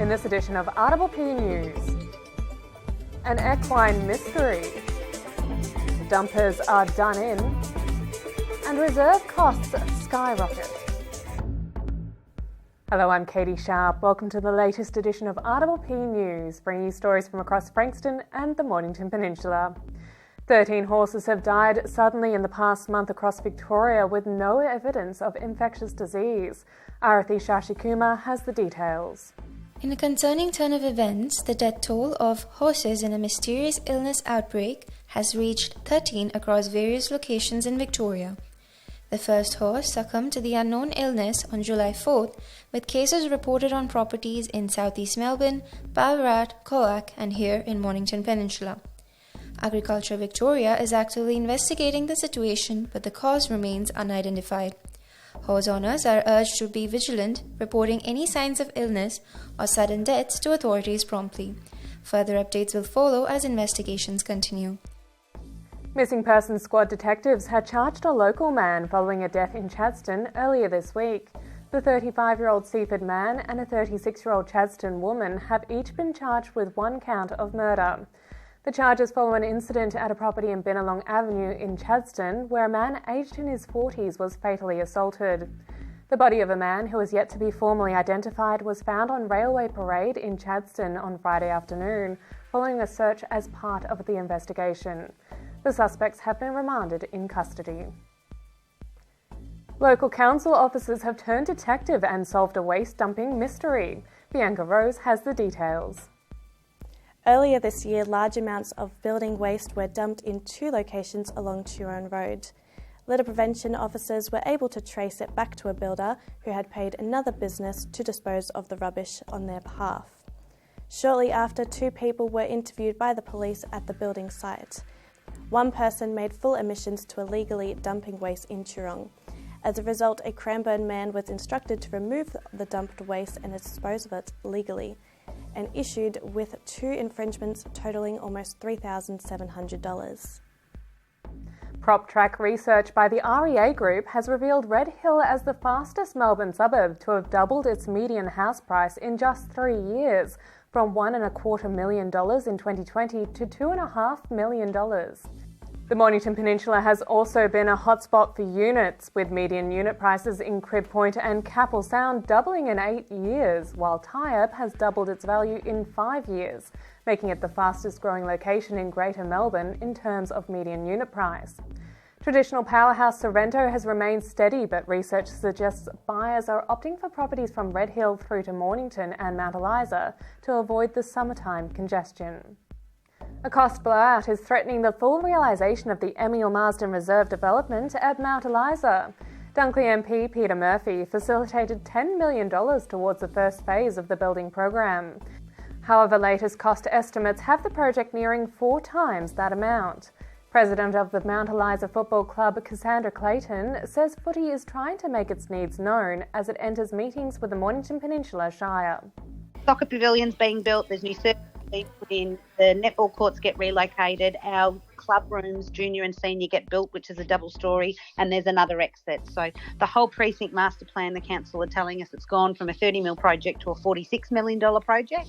in this edition of RPP News. An equine mystery. Dumpers are done in. And reserve costs skyrocket. Hello, I'm Catie Sharp. Welcome to the latest edition of RPP News, bringing you stories from across Frankston and the Mornington Peninsula. 13 horses have died suddenly in the past month across Victoria with no evidence of infectious disease. Arathi Shashikumar has the details. In a concerning turn of events, the death toll of horses in a mysterious illness outbreak has reached 13 across various locations in Victoria. The first horse succumbed to the unknown illness on July 4th, with cases reported on properties in southeast Melbourne, Ballarat, Koala and here in Mornington Peninsula. Agriculture Victoria is actively investigating the situation, but the cause remains unidentified. Horse owners are urged to be vigilant, reporting any signs of illness or sudden deaths to authorities promptly. Further updates will follow as investigations continue. Missing Persons Squad detectives had charged a local man following a death in Chadstone earlier this week. The 35-year-old Seaford man and a 36-year-old Chadstone woman have each been charged with one count of murder. The charges follow an incident at a property in Bennelong Avenue in Chadstone where a man aged in his 40s was fatally assaulted. The body of a man who is yet to be formally identified was found on Railway Parade in Chadstone on Friday afternoon, following a search as part of the investigation. The suspects have been remanded in custody. Local council officers have turned detective and solved a waste dumping mystery. Bianca Rose has the details. Earlier this year, large amounts of building waste were dumped in two locations along Turon Road. Litter prevention officers were able to trace it back to a builder who had paid another business to dispose of the rubbish on their behalf. Shortly after, two people were interviewed by the police at the building site. One person made full admissions to illegally dumping waste in Turon. As a result, a Cranbourne man was instructed to remove the dumped waste and dispose of it legally, and issued with two infringements totalling almost $3,700. Prop track research by the REA Group has revealed Red Hill as the fastest Melbourne suburb to have doubled its median house price in just 3 years, from $1.25 million in 2020 to $2.5 million. The Mornington Peninsula has also been a hotspot for units, with median unit prices in Crib Point and Capel Sound doubling in 8 years, while Tyab has doubled its value in 5 years, making it the fastest growing location in Greater Melbourne in terms of median unit price. Traditional powerhouse Sorrento has remained steady, but research suggests buyers are opting for properties from Red Hill through to Mornington and Mount Eliza to avoid the summertime congestion. A cost blowout is threatening the full realisation of the Emil Marsden Reserve development at Mount Eliza. Dunkley MP Peter Murphy facilitated $10 million towards the first phase of the building program. However, latest cost estimates have the project nearing 4 times that amount. President of the Mount Eliza Football Club, Cassandra Clayton, says footy is trying to make its needs known as it enters meetings with the Mornington Peninsula Shire. Soccer pavilions being built, there's new services being put in, the netball courts get relocated, our club rooms, junior and senior, get built, which is a double story, and there's another exit. So the whole precinct master plan, the council are telling us it's gone from a $30 million project to a $46 million project.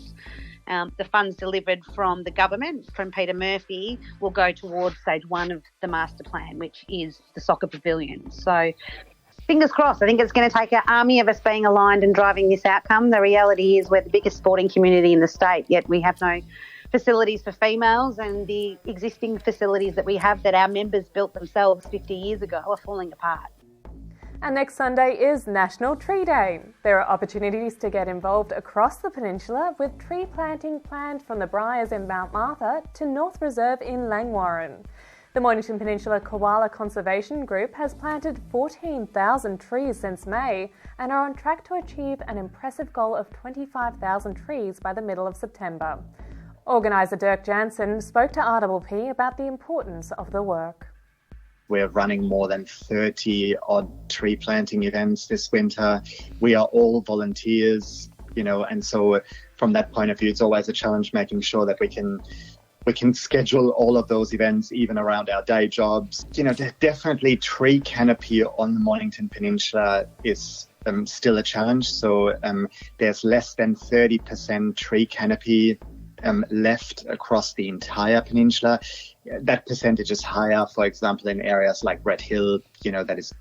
The funds delivered from the government, from Peter Murphy, will go towards stage 1 of the master plan, which is the soccer pavilion. So fingers crossed. I think it's going to take an army of us being aligned and driving this outcome. The reality is we're the biggest sporting community in the state, yet we have no facilities for females, and the existing facilities that we have that our members built themselves 50 years ago are falling apart. And next Sunday is National Tree Day. There are opportunities to get involved across the peninsula, with tree planting planned from the Briars in Mount Martha to North Reserve in Langwarrin. The Mornington Peninsula Koala Conservation Group has planted 14,000 trees since May and are on track to achieve an impressive goal of 25,000 trees by the middle of September. Organiser Dirk Jansen spoke to RPP about the importance of the work. We're running more than 30 odd tree planting events this winter. We are all volunteers, and so from that point of view, it's always a challenge making sure that we can schedule all of those events even around our day jobs. Definitely tree canopy on the Mornington Peninsula is still a challenge. So there's less than 30% tree canopy left across the entire peninsula. That percentage is higher, for example, in areas like Red Hill, that is,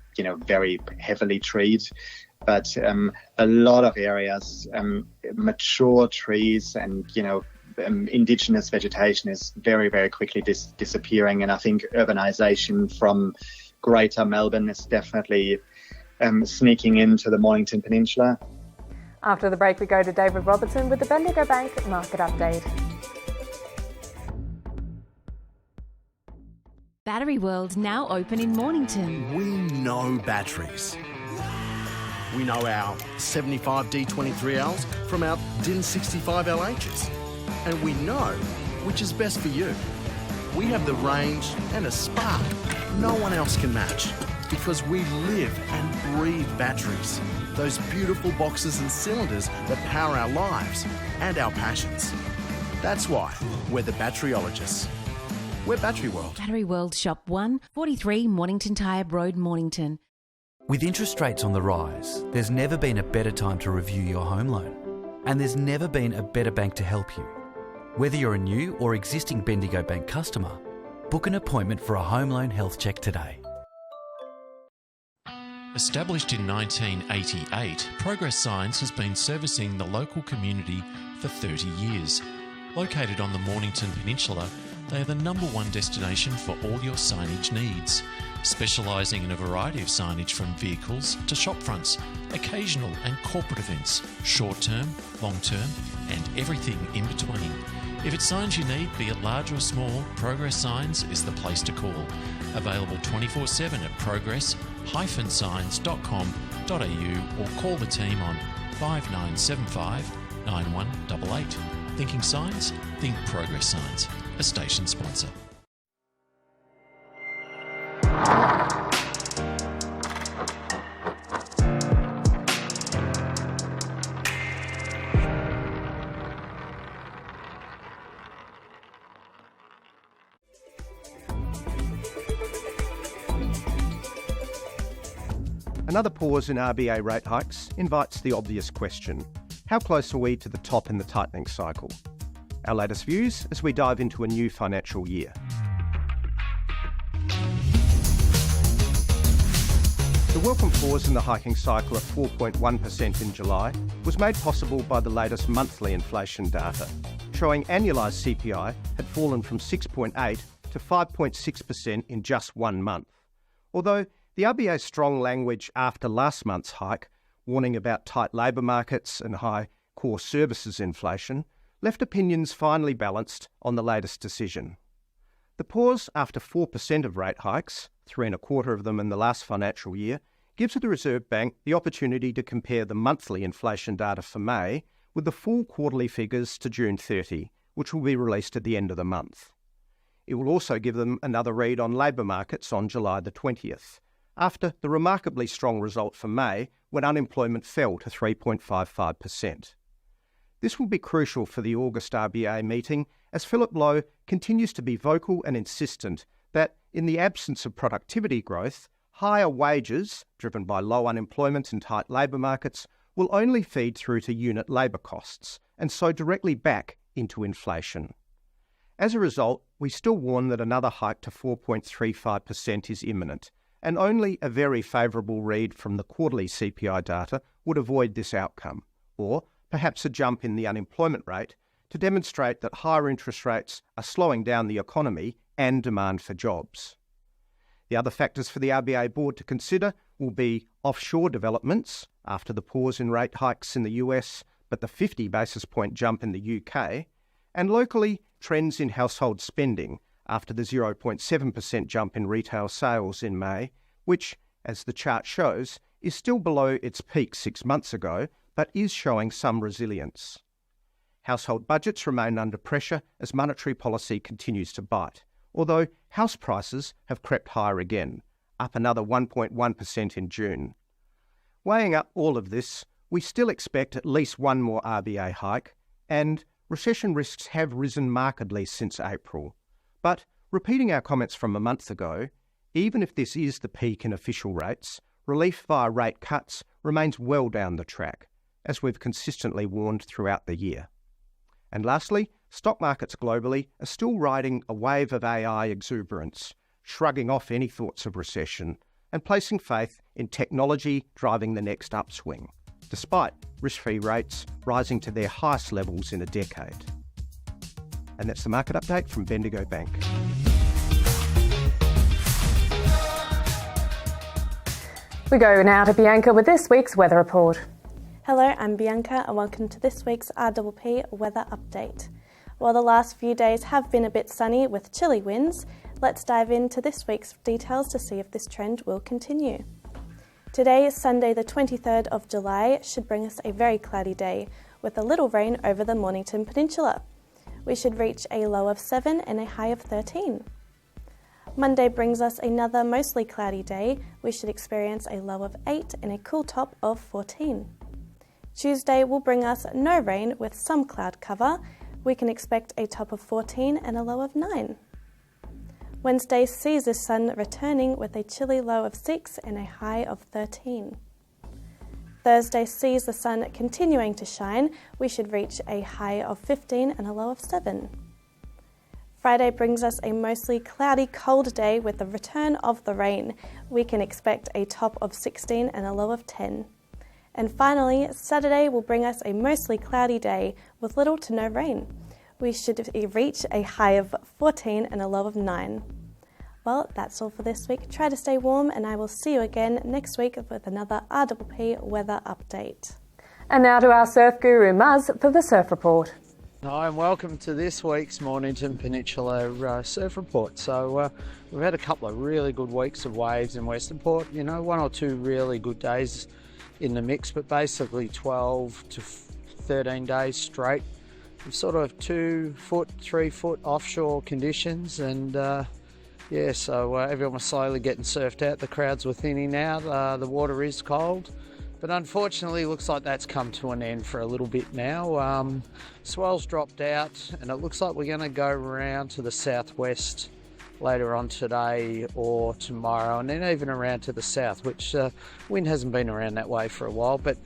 very heavily treed. But a lot of areas, mature trees and, indigenous vegetation is very, very quickly disappearing. And I think urbanisation from Greater Melbourne is definitely sneaking into the Mornington Peninsula. After the break, we go to David Robertson with the Bendigo Bank Market Update. Battery World now open in Mornington. We know batteries. We know our 75 D23Ls from our DIN 65 LHs. And we know which is best for you. We have the range and a spark no one else can match, because we live and breathe batteries. Those beautiful boxes and cylinders that power our lives and our passions. That's why we're the batteryologists. We're Battery World. Battery World Shop 1, 43 Mornington Tyre Road, Mornington. With interest rates on the rise, there's never been a better time to review your home loan. And there's never been a better bank to help you. Whether you're a new or existing Bendigo Bank customer, book an appointment for a home loan health check today. Established in 1988, Progress Signs has been servicing the local community for 30 years. Located on the Mornington Peninsula, they are the #1 destination for all your signage needs, specialising in a variety of signage from vehicles to shop fronts, occasional and corporate events, short-term, long-term and everything in between. If it's signs you need, be it large or small, Progress Signs is the place to call. Available 24/7 at progress-signs.com.au or call the team on 5975 9188. Thinking signs? Think Progress Signs, a station sponsor. Another pause in RBA rate hikes invites the obvious question: how close are we to the top in the tightening cycle? Our latest views as we dive into a new financial year. The welcome pause in the hiking cycle at 4.1% in July was made possible by the latest monthly inflation data, showing annualised CPI had fallen from 6.8% to 5.6% in just 1 month. Although the RBA's strong language after last month's hike, warning about tight labour markets and high core services inflation, left opinions finely balanced on the latest decision. The pause after 4% of rate hikes, 3.25% of them in the last financial year, gives the Reserve Bank the opportunity to compare the monthly inflation data for May with the full quarterly figures to June 30, which will be released at the end of the month. It will also give them another read on labour markets on July the 20th, after the remarkably strong result for May when unemployment fell to 3.55%. This will be crucial for the August RBA meeting, as Philip Lowe continues to be vocal and insistent that, in the absence of productivity growth, higher wages, driven by low unemployment and tight labour markets, will only feed through to unit labour costs, and so directly back into inflation. As a result, we still warn that another hike to 4.35% is imminent, and only a very favourable read from the quarterly CPI data would avoid this outcome, or perhaps a jump in the unemployment rate to demonstrate that higher interest rates are slowing down the economy and demand for jobs. The other factors for the RBA board to consider will be offshore developments after the pause in rate hikes in the US, but the 50 basis point jump in the UK, and locally trends in household spending after the 0.7% jump in retail sales in May, which, as the chart shows, is still below its peak 6 months ago, but is showing some resilience. Household budgets remain under pressure as monetary policy continues to bite, although house prices have crept higher again, up another 1.1% in June. Weighing up all of this, we still expect at least one more RBA hike, and recession risks have risen markedly since April. But, repeating our comments from a month ago, even if this is the peak in official rates, relief via rate cuts remains well down the track, as we've consistently warned throughout the year. And lastly, stock markets globally are still riding a wave of AI exuberance, shrugging off any thoughts of recession and placing faith in technology driving the next upswing, despite risk-free rates rising to their highest levels in a decade. And that's the market update from Bendigo Bank. We go now to Bianca with this week's weather report. Hello, I'm Bianca and welcome to this week's RPP weather update. While the last few days have been a bit sunny with chilly winds, let's dive into this week's details to see if this trend will continue. Today, Sunday the 23rd of July, should bring us a very cloudy day with a little rain over the Mornington Peninsula. We should reach a low of 7 and a high of 13. Monday brings us another mostly cloudy day. We should experience a low of 8 and a cool top of 14. Tuesday will bring us no rain with some cloud cover. We can expect a top of 14 and a low of 9. Wednesday sees the sun returning with a chilly low of 6 and a high of 13. Thursday sees the sun continuing to shine. We should reach a high of 15 and a low of 7. Friday brings us a mostly cloudy, cold day with the return of the rain. We can expect a top of 16 and a low of 10. And finally, Saturday will bring us a mostly cloudy day with little to no rain. We should reach a high of 14 and a low of 9. Well, that's all for this week. Try to stay warm and I will see you again next week with another RPP weather update. And now to our surf guru Muzz for the surf report. Hi and welcome to this week's Mornington Peninsula surf report. So we've had a couple of really good weeks of waves in Western Port, you know, 1 or 2 really good days in the mix, but basically 12 to 13 days straight. Sort of 2 foot, 3 foot offshore conditions and so everyone was slowly getting surfed out. The crowds were thinning out, the water is cold. But unfortunately, looks like that's come to an end for a little bit now. Swells dropped out, and it looks like we're going to go around to the southwest later on today or tomorrow, and then even around to the south, which wind hasn't been around that way for a while. But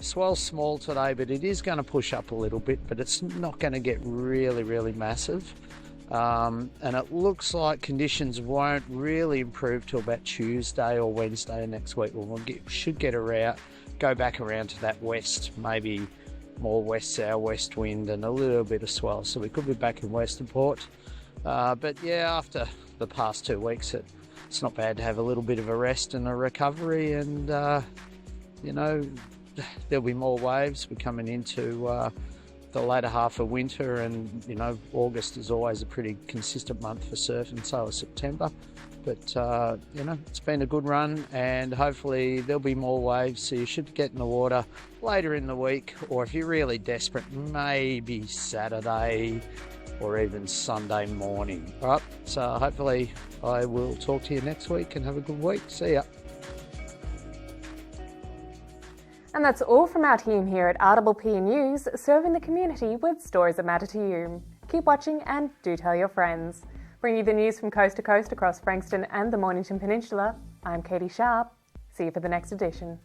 swell's small today, but it is going to push up a little bit, but it's not going to get really, really massive. And it looks like conditions won't really improve till about Tuesday or Wednesday next week. Should get around, go back around to that west, maybe more west-southwest wind and a little bit of swell. So we could be back in Western Port. But yeah, after the past 2 weeks, it's not bad to have a little bit of a rest and a recovery. And, you know, there'll be more waves. We're coming into the latter half of winter, and you know, August is always a pretty consistent month for surf, and so is September. But you know, it's been a good run, and hopefully there'll be more waves, so you should get in the water later in the week, or if you're really desperate, maybe Saturday or even Sunday morning. All right, so hopefully I will talk to you next week, and have a good week. See ya. And that's all from our team here at RPP News, serving the community with stories that matter to you. Keep watching and do tell your friends. Bring you the news from coast to coast across Frankston and the Mornington Peninsula. I'm Catie Sharp. See you for the next edition.